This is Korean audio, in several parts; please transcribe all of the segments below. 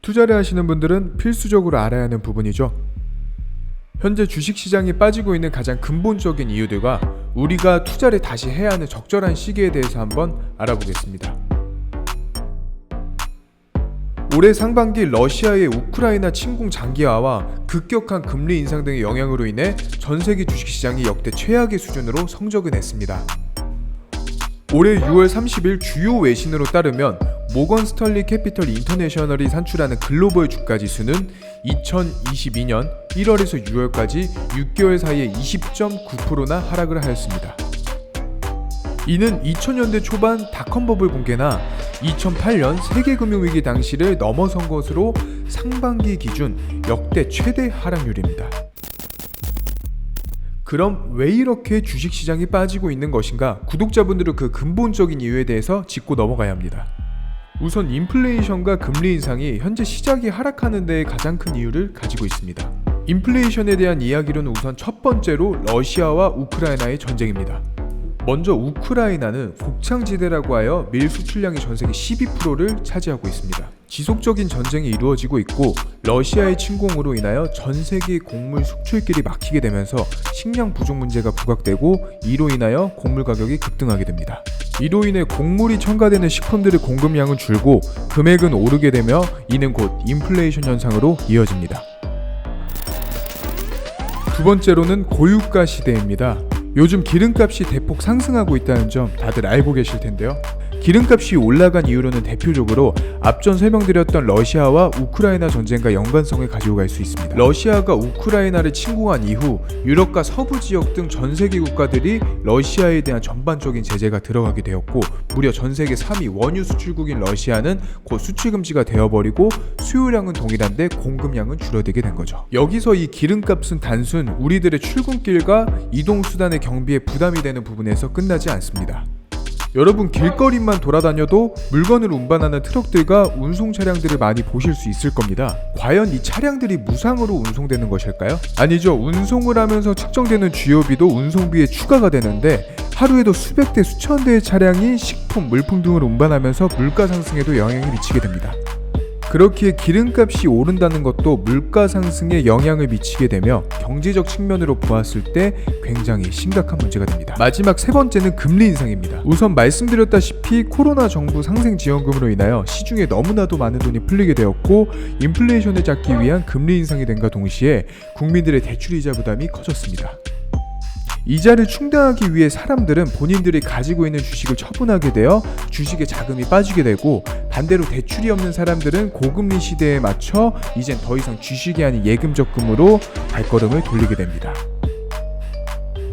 투자를 하시는 분들은 필수적으로 알아야 하는 부분이죠. 현재 주식시장이 빠지고 있는 가장 근본적인 이유들과 우리가 투자를 다시 해야 하는 적절한 시기에 대해서 한번 알아보겠습니다. 올해 상반기 러시아의 우크라이나 침공 장기화와 급격한 금리 인상 등의 영향으로 인해 전 세계 주식시장이 역대 최악의 수준으로 성적을 냈습니다. 올해 6월 30일 주요 외신으로 따르면 모건 스털리 캐피털 인터내셔널이 산출하는 글로벌 주가지수는 2022년 1월에서 6월까지 6개월 사이에 20.9%나 하락을 하였습니다. 이는 2000년대 초반 닷컴버블 붕괴나 2008년 세계금융위기 당시를 넘어선 것으로 상반기 기준 역대 최대 하락률입니다. 그럼 왜 이렇게 주식시장이 빠지고 있는 것인가? 구독자분들은 그 근본적인 이유에 대해서 짚고 넘어가야 합니다. 우선 인플레이션과 금리 인상이 현재 시장이 하락하는 데에 가장 큰 이유를 가지고 있습니다. 인플레이션에 대한 이야기로는 우선 첫 번째로 러시아와 우크라이나의 전쟁입니다. 먼저 우크라이나는 곡창지대라고 하여 밀 수출량이 전 세계 12%를 차지하고 있습니다. 지속적인 전쟁이 이루어지고 있고 러시아의 침공으로 인하여 전 세계 곡물 수출길이 막히게 되면서 식량 부족 문제가 부각되고 이로 인하여 곡물 가격이 급등하게 됩니다. 이로 인해 곡물이 첨가되는 식품들의 공급량은 줄고 금액은 오르게 되며 이는 곧 인플레이션 현상으로 이어집니다. 두 번째로는 고유가 시대입니다. 요즘 기름값이 대폭 상승하고 있다는 점 다들 알고 계실 텐데요. 기름값이 올라간 이유로는 대표적으로 앞전 설명드렸던 러시아와 우크라이나 전쟁과 연관성을 가지고 갈 수 있습니다. 러시아가 우크라이나를 침공한 이후 유럽과 서부 지역 등 전 세계 국가들이 러시아에 대한 전반적인 제재가 들어가게 되었고 무려 전 세계 3위 원유 수출국인 러시아는 곧 수출 금지가 되어버리고 수요량은 동일한데 공급량은 줄어들게 된 거죠. 여기서 이 기름값은 단순 우리들의 출근길과 이동수단의 경비에 부담이 되는 부분에서 끝나지 않습니다. 여러분 길거리만 돌아다녀도 물건을 운반하는 트럭들과 운송 차량들을 많이 보실 수 있을 겁니다. 과연 이 차량들이 무상으로 운송되는 것일까요? 아니죠. 운송을 하면서 측정되는 주요비도 운송비에 추가가 되는데 하루에도 수백 대 수천 대의 차량이 식품, 물품 등을 운반하면서 물가 상승에도 영향을 미치게 됩니다. 그렇기에 기름값이 오른다는 것도 물가 상승에 영향을 미치게 되며 경제적 측면으로 보았을 때 굉장히 심각한 문제가 됩니다. 마지막 세 번째는 금리 인상입니다. 우선 말씀드렸다시피 코로나 정부 상생지원금으로 인하여 시중에 너무나도 많은 돈이 풀리게 되었고 인플레이션을 잡기 위한 금리 인상이 됨과 동시에 국민들의 대출이자 부담이 커졌습니다. 이자를 충당하기 위해 사람들은 본인들이 가지고 있는 주식을 처분하게 되어 주식의 자금이 빠지게 되고 반대로 대출이 없는 사람들은 고금리 시대에 맞춰 이젠 더 이상 주식이 아닌 예금 적금으로 발걸음을 돌리게 됩니다.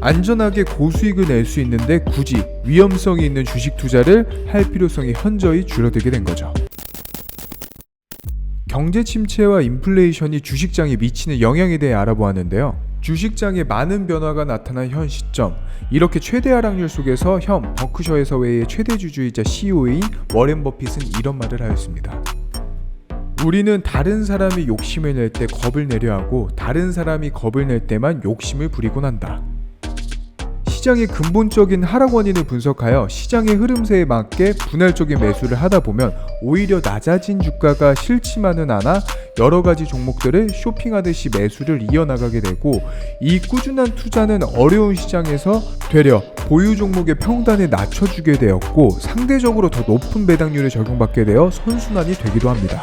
안전하게 고수익을 낼 수 있는데 굳이 위험성이 있는 주식 투자를 할 필요성이 현저히 줄어들게 된 거죠. 경제 침체와 인플레이션이 주식장에 미치는 영향에 대해 알아보았는데요. 주식장에 많은 변화가 나타난 현 시점, 이렇게 최대 하락률 속에서 현 버크셔 해서웨이의 최대 주주이자 CEO인 워렌 버핏은 이런 말을 하였습니다. 우리는 다른 사람이 욕심을 낼 때 겁을 내려 하고 다른 사람이 겁을 낼 때만 욕심을 부리곤 한다. 시장의 근본적인 하락 원인을 분석하여 시장의 흐름세에 맞게 분할적인 매수를 하다 보면 오히려 낮아진 주가가 싫지만은 않아 여러 가지 종목들을 쇼핑하듯이 매수를 이어나가게 되고 이 꾸준한 투자는 어려운 시장에서 되려 보유 종목의 평단을 낮춰주게 되었고 상대적으로 더 높은 배당률을 적용받게 되어 선순환이 되기도 합니다.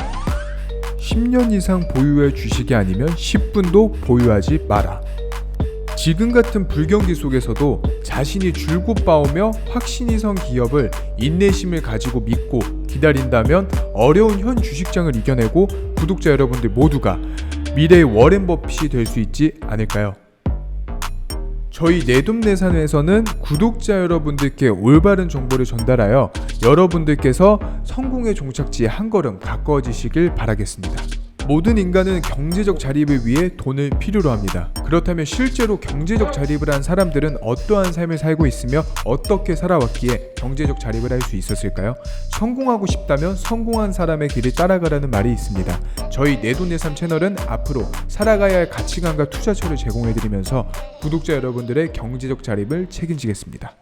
10년 이상 보유할 주식이 아니면 10분도 보유하지 마라. 지금 같은 불경기 속에서도 자신이 줄곧 봐오며 확신이 선 기업을 인내심을 가지고 믿고 기다린다면 어려운 현 주식장을 이겨내고 구독자 여러분들 모두가 미래의 워렌 버핏이 될 수 있지 않을까요? 저희 내돈내산에서는 구독자 여러분들께 올바른 정보를 전달하여 여러분들께서 성공의 종착지에 한 걸음 가까워지시길 바라겠습니다. 모든 인간은 경제적 자립을 위해 돈을 필요로 합니다. 그렇다면 실제로 경제적 자립을 한 사람들은 어떠한 삶을 살고 있으며 어떻게 살아왔기에 경제적 자립을 할 수 있었을까요? 성공하고 싶다면 성공한 사람의 길을 따라가라는 말이 있습니다. 저희 내돈내산 채널은 앞으로 살아가야 할 가치관과 투자처를 제공해드리면서 구독자 여러분들의 경제적 자립을 책임지겠습니다.